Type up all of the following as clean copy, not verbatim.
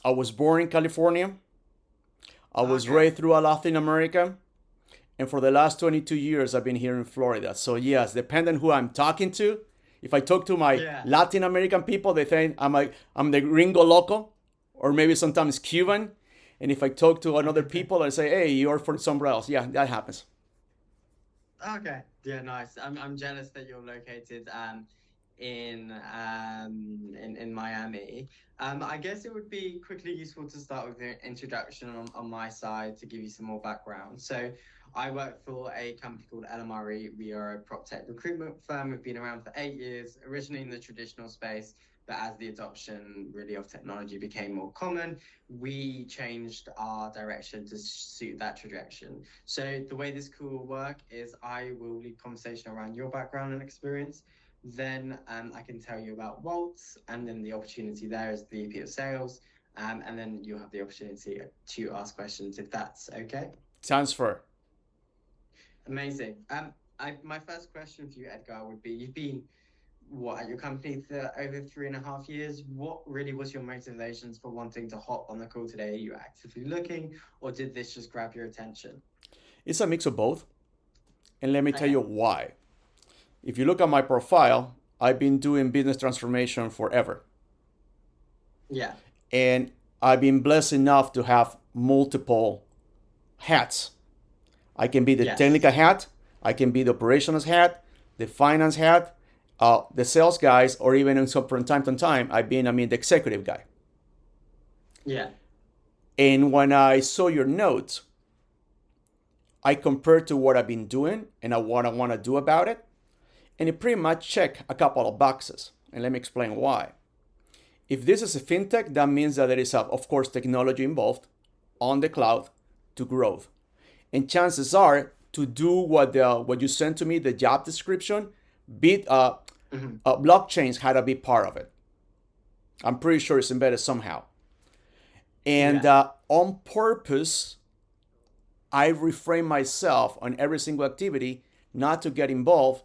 I was born in California. I was Okay. raised throughout Latin America. And for the last 22 years, I've been here in Florida. So, yes, depending who I'm talking to, if I talk to my Yeah. Latin American people, they think I'm the gringo loco, or maybe sometimes Cuban. And if I talk to another people, I say, hey, you're from somewhere else. Yeah, that happens. Okay. Yeah, nice. I'm jealous that you're located in Miami. I guess it would be quickly useful to start with the introduction on my side to give you some more background. So I work for a company called LMRE. We are a prop tech recruitment firm. We've been around for 8 years, originally in the traditional space, but as the adoption really of technology became more common, we changed our direction to suit that trajectory. So the way this call will work is I will lead conversation around your background and experience. Then I can tell you about Waltz, and then the opportunity there is the VP of Sales, and then you'll have the opportunity to ask questions if that's okay. Sounds fair. Amazing. My first question for you, Edgar, would be: you've been what at your company for over 3.5 years. What really was your motivations for wanting to hop on the call today? Are you actively looking, or did this just grab your attention? It's a mix of both. And let me tell Okay. you why. If you look at my profile, I've been doing business transformation forever. Yeah. And I've been blessed enough to have multiple hats. I can be the technical Yes. hat, I can be the operations hat, the finance hat, the sales guys, or even from time to time, the executive guy. Yeah. And when I saw your notes, I compared to what I've been doing and what I want to do about it, and it pretty much check a couple of boxes. And let me explain why. If this is a fintech, that means that there is, of course, technology involved on the cloud to growth. And chances are to do what you sent to me, the job description, bit Mhm. blockchains had to be part of it. I'm pretty sure it's embedded somehow. And Yeah. on purpose, I reframe myself on every single activity not to get involved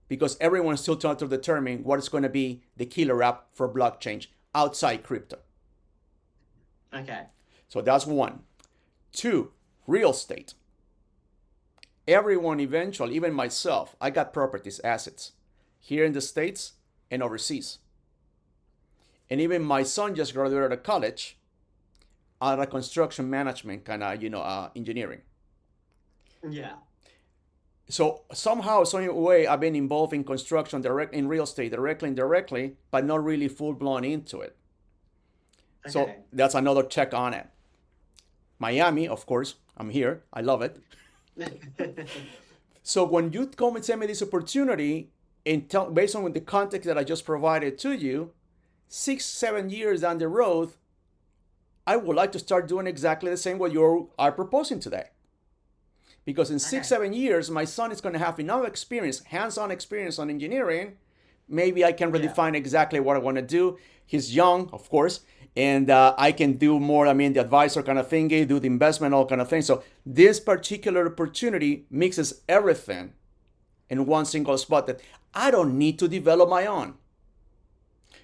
because everyone's still trying to determine what is going to be the killer app for blockchain outside crypto. Okay. So that's one. Two, real estate. Everyone eventually, even myself, I got properties, assets here in the States and overseas. And even my son just graduated of college out of construction management kind of, engineering. Yeah. So somehow, some way, I've been involved in construction, direct in real estate, directly, indirectly, but not really full blown into it. So Okay. that's another check on it. Miami, of course, I'm here. I love it. So when you come and send me this opportunity, and based on the context that I just provided to you, 6, 7 years down the road, I would like to start doing exactly the same what you are proposing today. Because in six, Okay. 7 years, my son is going to have enough experience, hands-on experience on engineering. Maybe I can Yeah. redefine exactly what I want to do. He's young, of course, and I can do more. The advisor kind of thingy, do the investment, all kind of thing. So this particular opportunity mixes everything in one single spot that I don't need to develop my own.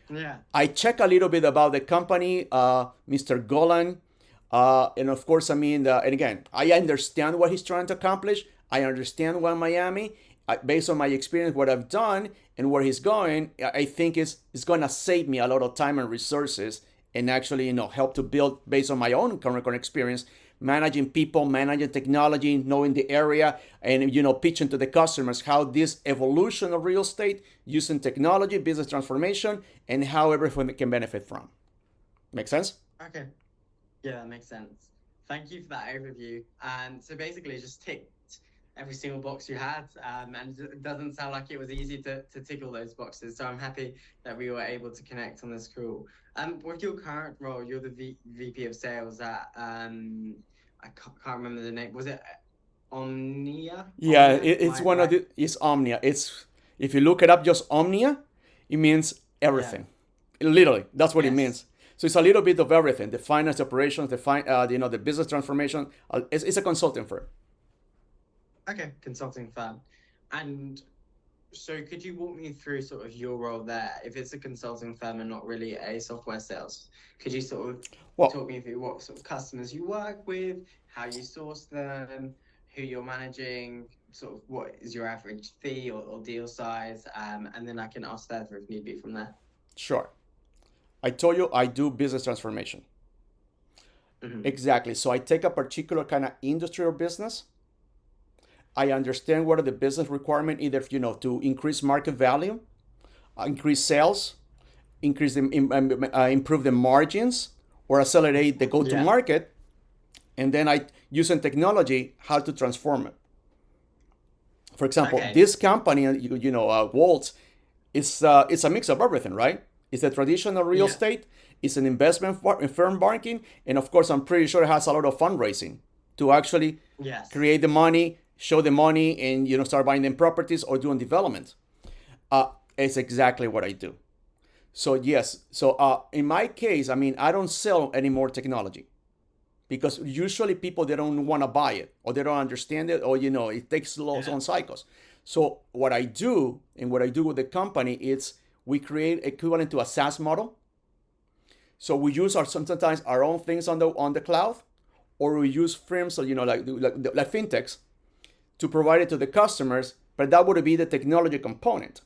Yeah. I check a little bit about the company, Mr. Golan, and of course, and again, I understand what he's trying to accomplish. I understand why Miami, based on my experience, what I've done, and where he's going. I think it's going to save me a lot of time and resources, and actually, help to build based on my own current experience, managing people, managing technology, knowing the area, and pitching to the customers how this evolution of real estate using technology, business transformation, and how everyone can benefit from. Make sense? Okay. Yeah, that makes sense. Thank you for that overview. And so basically, it just ticked every single box you had, and it doesn't sound like it was easy to tick all those boxes. So I'm happy that we were able to connect on this call. With your current role, you're the VP of Sales at I can't remember the name. Was it Omnia? Yeah, Omnia? Am it's I one of right? the. It's Omnia. It's if you look it up, just Omnia, it means Yeah. everything. Literally, that's what it Yes. means. So it's a little bit of everything: the finance operations, the business transformation. It's a consulting firm. Okay. Consulting firm. And So could you walk me through sort of your role there? If it's a consulting firm and not really a software sales, could you sort of Well, talk me through what sort of customers you work with, how you source them, who you're managing, sort of what is your average fee or deal size, and then I can ask further if need be from there. sure. I told you I do business transformation. Hmm. Exactly. So I take a particular kind of industry or business. I understand what are the business requirement, either to increase market value, increase sales, improve the margins, or accelerate the go to Yeah. market, and then I using technology how to transform it. For example, Okay. this company, Waltz, it's a mix of everything, right? It's a traditional real Yeah. estate, it's an investment firm banking, and of course, I'm pretty sure it has a lot of fundraising to actually Yes. create the money, show the money, and start buying them properties or doing development. It's exactly what I do. So yes, so in my case, I mean, I don't sell any more technology because usually people they don't want to buy it or they don't understand it or it takes its Yeah. own cycles. So what I do and what I do with the company is we create equivalent to a SaaS model. So we use our sometimes our own things on the cloud, or we use firms, so like fintechs, to provide it to the customers. But that would be the technology component.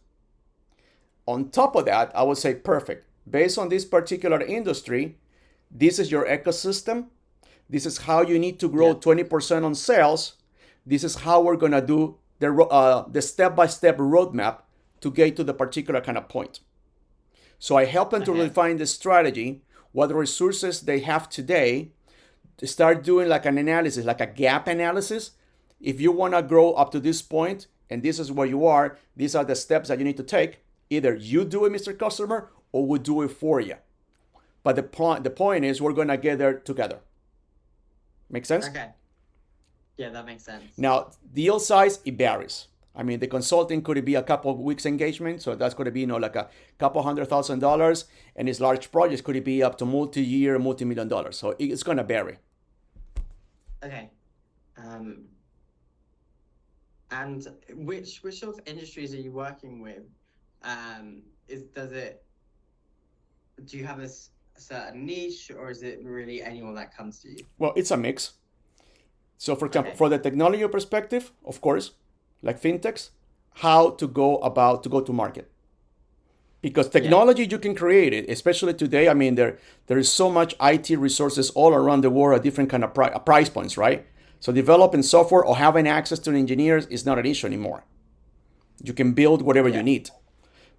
On top of that, I would say perfect. Based on this particular industry, this is your ecosystem. This is how you need to grow Yeah. 20% on sales. This is how we're gonna do the step-by-step roadmap to get to the particular kind of point. So I help them to Okay. refine the strategy, what resources they have today, to start doing like an analysis, like a gap analysis. If you want to grow up to this point and this is where you are, these are the steps that you need to take. Either you do it, Mr. Customer, or we do it for you. But the point is we're going to get there together. Make sense? Okay. Yeah, that makes sense. Now, deal size, it varies. I mean, the consulting could be a couple of weeks engagement, so that's going to be like a couple $100,000, and these large projects could be up to multi-year, multi-million dollars. So it's going to vary. Okay. Um, and which sort of industries are you working with? Is does it do you have a certain niche or is it really anyone that comes to you? Well, it's a mix. So, for example, Okay. for the technology perspective, of course, like fintechs, how to go to market. Because Yeah. technology you can create it, especially today. I mean, there is so much IT resources all around the world at different kind of price points, right? So developing software or having access to engineers is not an issue anymore. You can build whatever you Yeah. need.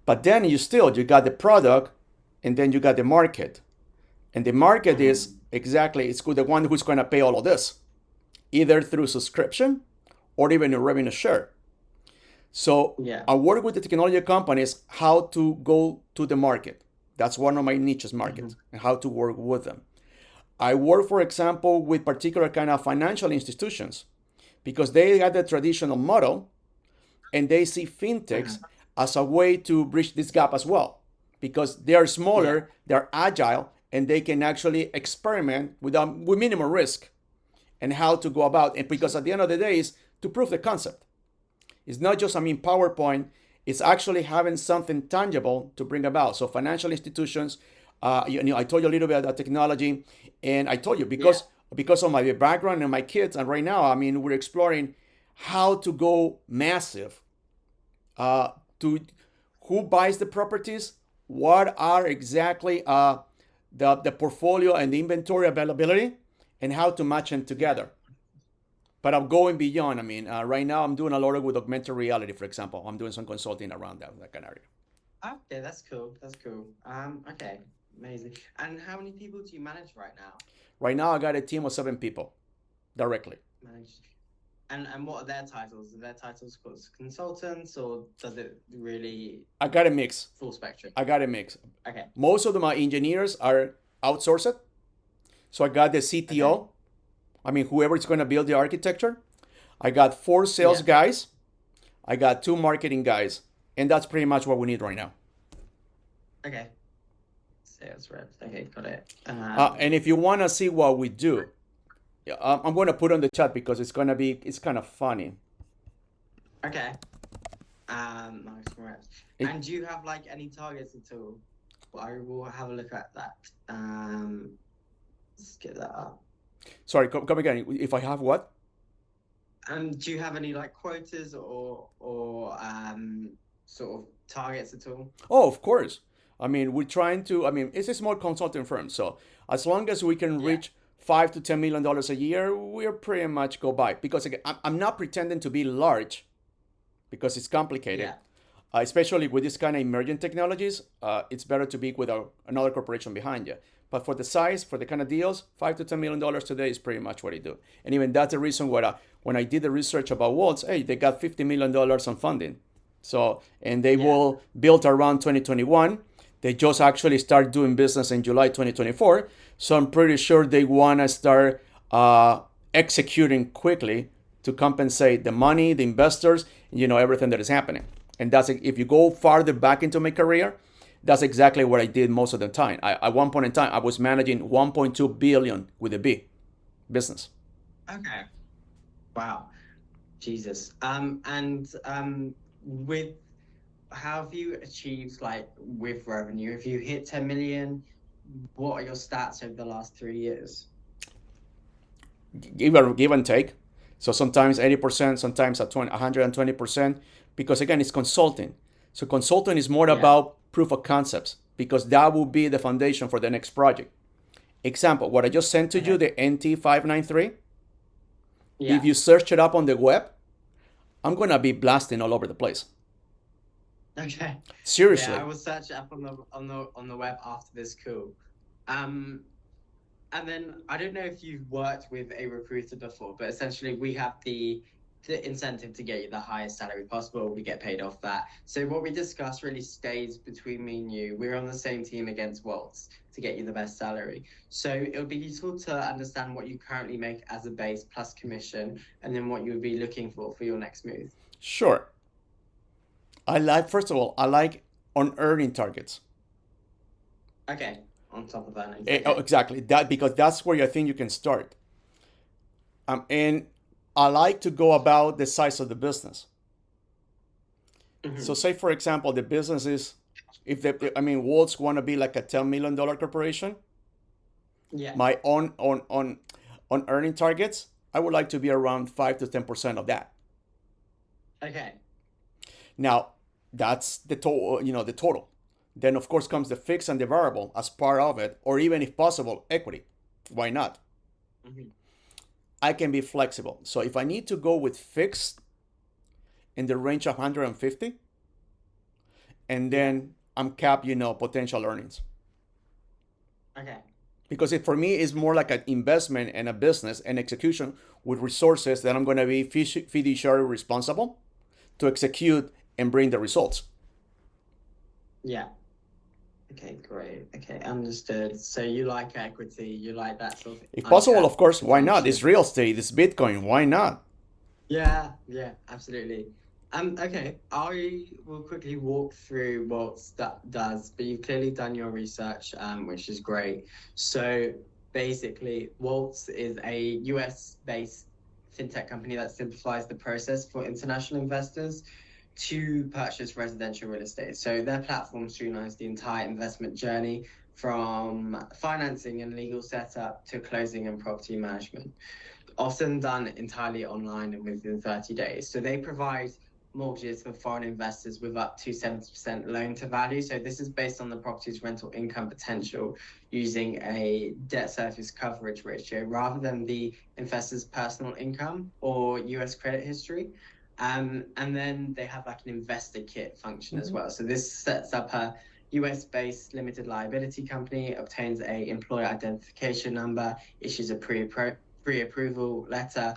But then you got the product, and then you got the market, and the market is Hmm. exactly it's the one who's going to pay all of this, either through subscription or even a revenue share. So Yeah. I work with the technology companies how to go to the market. That's one of my niches Hmm. markets and how to work with them. I work, for example, with particular kind of financial institutions because they have the traditional model and they see fintechs Hmm. as a way to bridge this gap as well because they are Yeah. smaller, they're agile, and they can actually experiment with minimal risk and how to go about it. Because at the end of the day, is to prove the concept. It's not just, I mean, PowerPoint. It's actually having something tangible to bring about. So financial institutions, I told you a little bit about technology, and I told you Yeah. because of my background and my kids, and right now, I mean, we're exploring how to go massive. To who buys the properties, what are exactly the portfolio and the inventory availability, and how to match them Yeah. together. But I'm going beyond. I mean, right now I'm doing a lot of with augmented reality, for example. I'm doing some consulting around that kind of area. Okay, that's cool. That's cool. Okay. Amazing. And how many people do you manage right now? Right now I got a team of 7 people directly. Manage. And what are their titles? Are their titles called consultants or does it really I got a mix. full spectrum? I got a mix. Okay. Most of my engineers are outsourced. So I got the Okay. CTO. I mean, whoever is going to build the architecture. I got 4 sales Yeah. guys. I got 2 marketing guys. And that's pretty much what we need right now. Okay. Sales reps. Okay, got it. And if you want to see what we do, I'm going to put on the chat because it's kind of funny. Okay. Marketing reps. It, And do you have like any targets at all? I will have a look at that. Let's get that up. sorry, come again. If I have what? Do you have any like quotas or sort of targets at all? Oh, of course. I mean, we're trying to. I mean, it's a small consulting firm, so as long as we can Yeah, reach $5 to $10 million a year, we're pretty much go by. Because again, I'm not pretending to be large because it's complicated. yeah. Especially with this kind of emerging technologies, it's better to be with another corporation behind you. But for the size, for the kind of deals, $5 to $10 million today is pretty much what they do. And even that's the reason why when I did the research about Waltz, hey, they got $50 million on funding. So, and they Yeah. will build around 2021. They just actually start doing business in July 2024. So I'm pretty sure they want to start executing quickly to compensate the money, the investors, everything that is happening. And that's if you go farther back into my career, that's exactly what I did most of the time. At one point in time, I was managing 1.2 billion with a B business. Okay. Wow. Jesus. With how have you achieved like with revenue? If you hit 10 million, what are your stats over the last 3 years? Give and take. So sometimes 80%, sometimes at 120%, because again, it's consulting. So consulting is more Yeah. about proof of concepts because that will be the foundation for the next project. Example, what I just sent to you, Okay. the NT593, if Yeah. you search it up on the web, I'm going to be blasting all over the place. Okay. Yeah, I Seriously. will search it up on the web after this call. Um, And then I don't know if you've worked with a recruiter before, but essentially we have the incentive to get you the highest salary possible. We get paid off that. So what we discuss really stays between me and you. We're on the same team against Waltz to get you the best salary. So it would be useful to understand what you currently make as a base plus commission, and then what you would be looking for your next move. Sure. First of all, I like on earning targets. Okay, on top of earnings. Okay. Exactly. That because that's where I think you can start. And I like to go about the size of the business. So Hmm. say for example, the business is if I mean Waltz want to be like a $10 million corporation, Yeah. my on earning targets, I would like to be around 5 to 10% of that. Okay. Now, that's the total, the total. Then of course comes the fixed and the variable as part of it, or even if possible, equity. Why not? Hmm. I can be flexible. So if I need to go with fixed in the range of 150, and Yeah. then I'm capped, potential earnings. Okay. Because it for me is more like an investment and a business and execution with resources that I'm going to be fiduciary responsible to execute and bring the results. Yeah. Okay, great. Okay, understood. So you like equity, you like that sort of If possible, of uncapped course, why not? It's potential. real estate, it's Bitcoin, why not? Yeah, yeah, absolutely. Okay, I will quickly walk through what that does, but you've clearly done your research, which is great. So basically, Waltz is a US-based fintech company that simplifies the process for international investors to purchase residential real estate. So their platform streamlines the entire investment journey from financing and legal setup to closing and property management, often done entirely online and within 30 days. So they provide mortgages for foreign investors with up to 70% loan to value. So this is based on the property's rental income potential using a debt service coverage ratio rather than the investor's personal income or US credit history. And then they have like an investor kit function as Mm-hmm. well. So this sets up a US-based limited liability company, obtains a employer identification number, issues a pre-approval letter,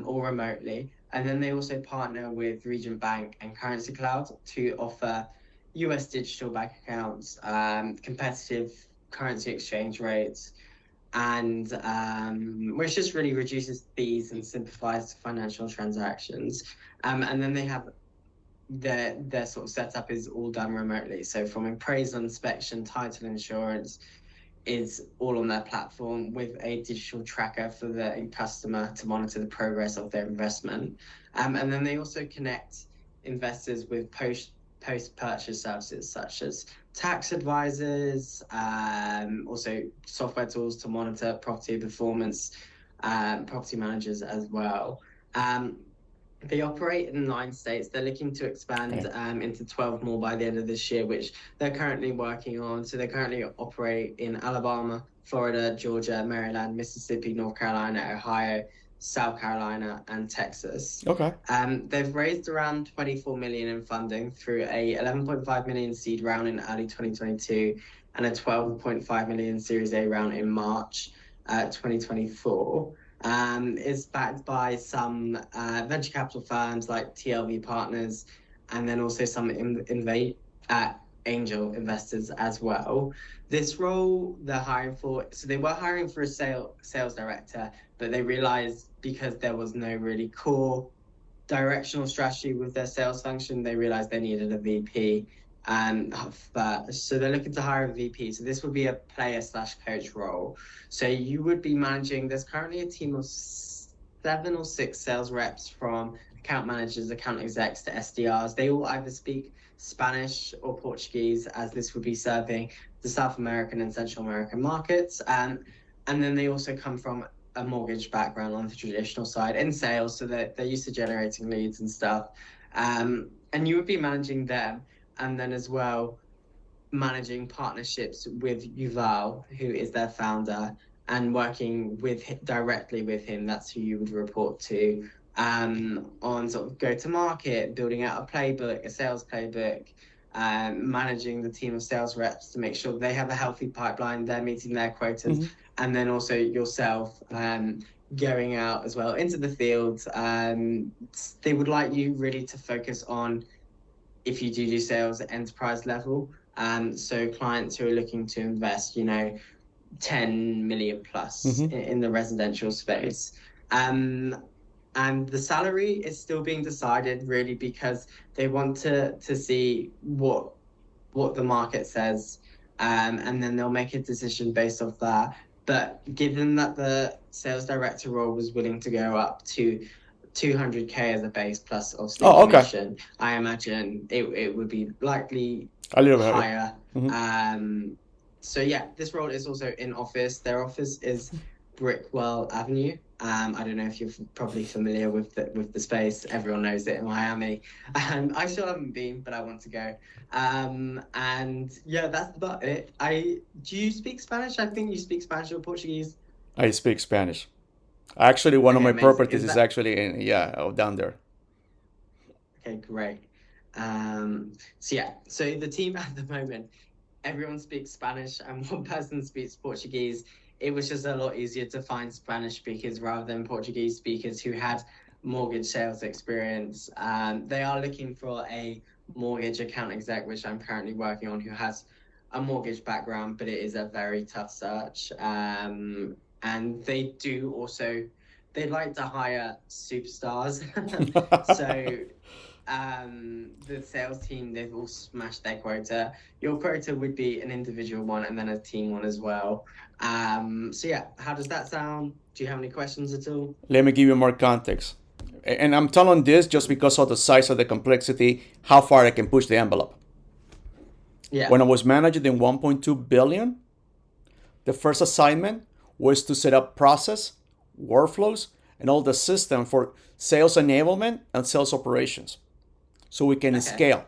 or remotely. And then they also partner with Regent Bank and Currency Cloud to offer US digital bank accounts, competitive currency exchange rates, and which just really reduces fees and simplifies financial transactions. And then they have their sort of setup is all done remotely. So from appraisal, inspection, title insurance is all on their platform with a digital tracker for the customer to monitor the progress of their investment. And then they also connect investors with post purchase services such as tax advisors, also software tools to monitor property performance, property managers as well. Um, they operate in 9 states. They're looking to expand Okay. into 12 more by the end of this year, which they're currently working on. So they currently operate in Alabama, Florida, Georgia, Maryland, Mississippi, North Carolina, Ohio, South Carolina, and Texas. Okay. They've raised around 24 million in funding through a 11.5 million seed round in early 2022 and a 12.5 million Series A round in March 2024. It's backed by some venture capital firms like TLV Partners, and then also some angel investors as well. This role they're hiring for, so they were hiring for a sales director, but they realized because there was no really core directional strategy with their sales function, they realized they needed a VP. So they're looking to hire a VP. So this would be a player slash coach role. So you would be managing, there's currently a team of 7 or 6 sales reps, from account managers, account execs to SDRs. They all either speak Spanish or Portuguese, as this would be serving the South American and Central American markets. And then they also come from a mortgage background on the traditional side in sales, so that they're used to generating leads and stuff. And you would be managing them, and then as well managing partnerships with Yuval, who is their founder, and working directly with him. That's who you would report to, on sort of go to market, building out a playbook, a sales playbook, managing the team of sales reps to make sure they have a healthy pipeline, they're meeting their quotas, Mm-hmm. and then also yourself going out as well into the field. They would like you really to focus on, if you do sales at enterprise level, so clients who are looking to invest, 10 million plus Mm-hmm. in the residential space. And the salary is still being decided, really, because they want to see what the market says, and then they'll make a decision based off that. But given that the sales director role was willing to go up to 200K as a base plus obviously Oh, okay. commission, I imagine it would be likely A little bit higher. higher. Mm-hmm. So yeah, this role is also in office. Their office is Brickwell Avenue. I don't know if you're probably familiar with the space. Everyone knows it in Miami. I still haven't been, but I want to go. And yeah, that's about it. Do you speak Spanish? I think you speak Spanish or Portuguese. I speak Spanish. Actually, one of Okay, my amazing. properties Is is that actually in, yeah, down there. okay? Great. So yeah, so the team at the moment, everyone speaks Spanish and one person speaks Portuguese. It was just a lot easier to find Spanish speakers rather than Portuguese speakers who had mortgage sales experience. They are looking for a mortgage account exec, which I'm currently working on, who has a mortgage background, but it is a very tough search. And they like to hire superstars. So the sales team, they've all smashed their quota. Your quota would be an individual one and then a team one as well. So yeah, how does that sound? Do you have any questions at all? Let me give you more context. And I'm telling this just because of the size of the complexity, how far I can push the envelope. Yeah. When I was managing the 1.2 billion, the first assignment was to set up process, workflows, and all the system for sales enablement and sales operations, so we can Okay. scale.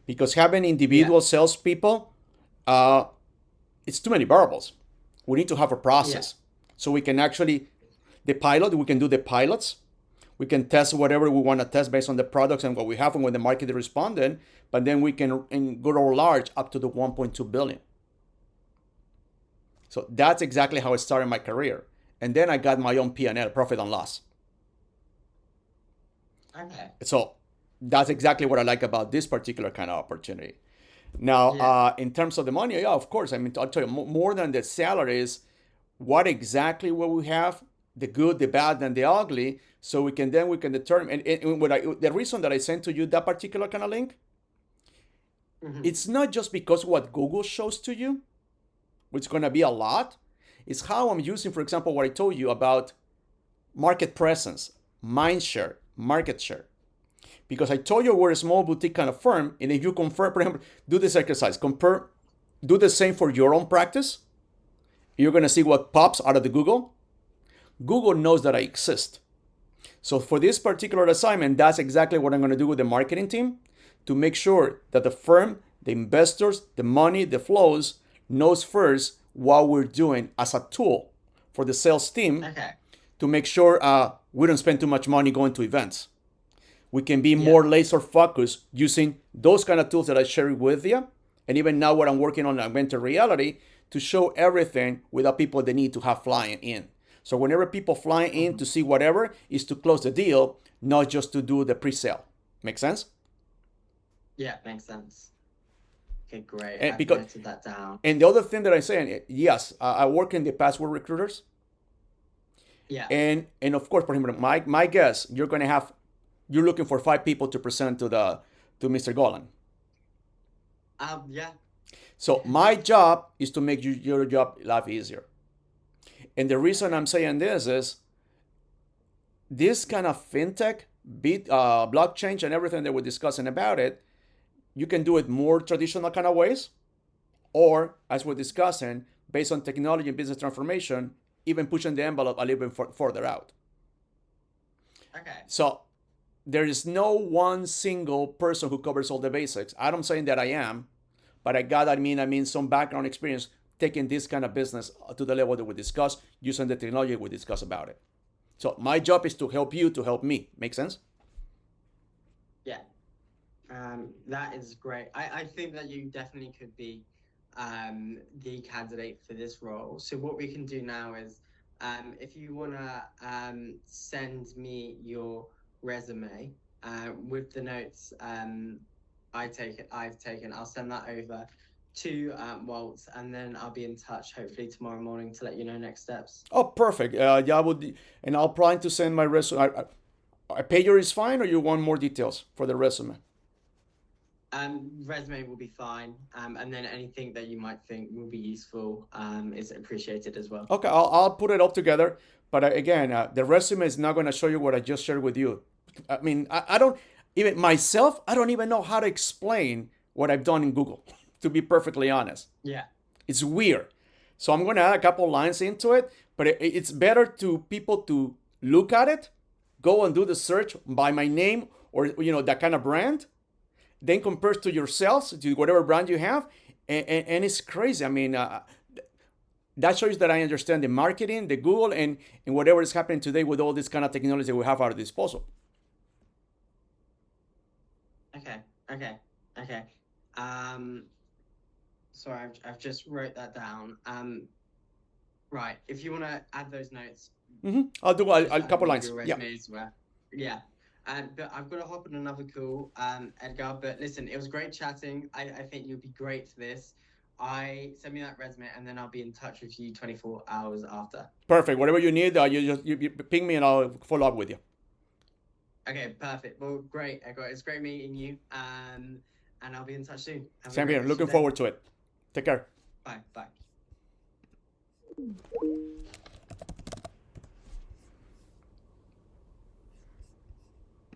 Because having individual salespeople, it's too many variables. We need to have a process, so we can actually we can do the pilots. We can test whatever we want to test based on the products and what we have and when the market is responding. But then we can go large up to the 1.2 billion. So that's exactly how I started my career. And then I got my own P&L, profit and loss. Okay. So that's exactly what I like about this particular kind of opportunity. Now, in terms of the money, yeah, of course. I mean, I'll tell you, more than the salaries, what exactly will we have, the good, the bad, and the ugly, so we can determine. And the reason that I sent to you that particular kind of link, it's not just because what Google shows to you, which is going to be a lot. It's how I'm using, for example, what I told you about market presence, mind share, market share. Because I told you we're a small boutique kind of firm, and if you compare, for example, do this exercise, compare, do the same for your own practice. You're gonna see what pops out of the Google. Google knows that I exist. So for this particular assignment, that's exactly what I'm gonna do with the marketing team to make sure that the firm, the investors, the money, the flows knows first what we're doing as a tool for the sales team Okay. to make sure we don't spend too much money going to events. We can be Yeah. more laser focused using those kind of tools that I shared with you. And even now, what I'm working on augmented reality to show everything without people they need to have flying in. So whenever people fly in to see whatever is to close the deal, not just to do the pre-sale. Make sense? Yeah, makes sense. Okay, great. And I've because noted that down. and the other thing that I'm saying, yes, I work in the past with recruiters, Yeah. and of course, for example, my guess, you're looking for 5 people to present to Mr. Golan. Yeah. So my job is to make your job life easier. And the reason I'm saying this is this kind of fintech, blockchain, and everything that we're discussing about it, you can do it more traditional kind of ways, or as we're discussing, based on technology and business transformation, even pushing the envelope a little bit further out. Okay. So there is no one single person who covers all the basics. I'm saying that I am, but I mean some background experience taking this kind of business to the level that we discuss using the technology we discuss about it. So my job is to help you to help me. Make sense? Yeah. That is great. I think that you definitely could be the candidate for this role. So what we can do now is, if you wanna send me your resume with the notes I've taken, I'll send that over to Waltz, and then I'll be in touch hopefully tomorrow morning to let you know next steps. Oh, perfect. Yeah, I would, and I'll plan to send my resume. A pager is fine, or you want more details for the resume? Resume will be fine, and then anything that you might think will be useful is appreciated as well. Okay, I'll put it all together. But again, the resume is not going to show you what I just shared with you. I mean, I don't even myself, I don't even know how to explain what I've done in Google, to be perfectly honest. Yeah. It's weird. So I'm going to add a couple lines into it, but it's better to people to look at it, go and do the search by my name or that kind of brand, then compare to yourselves to whatever brand you have, and it's crazy. I mean, that shows that I understand the marketing, the Google, and whatever is happening today with all this kind of technology we have at our disposal. Okay. Sorry, I've just wrote that down. Right. If you want to add those notes, I'll do a couple lines. your Yeah. resume as well. Yeah. But I've got to hop on another call, Edgar. But listen, it was great chatting. I think you'll be great for this. Send me that resume, and then I'll be in touch with you 24 hours after. Perfect. Whatever you need, you ping me and I'll follow up with you. Okay, perfect. Well, great, Edgar. It's great meeting you. And I'll be in touch soon. Have a Same great here. rest of Looking your day. forward to it. Take care. Bye. Bye.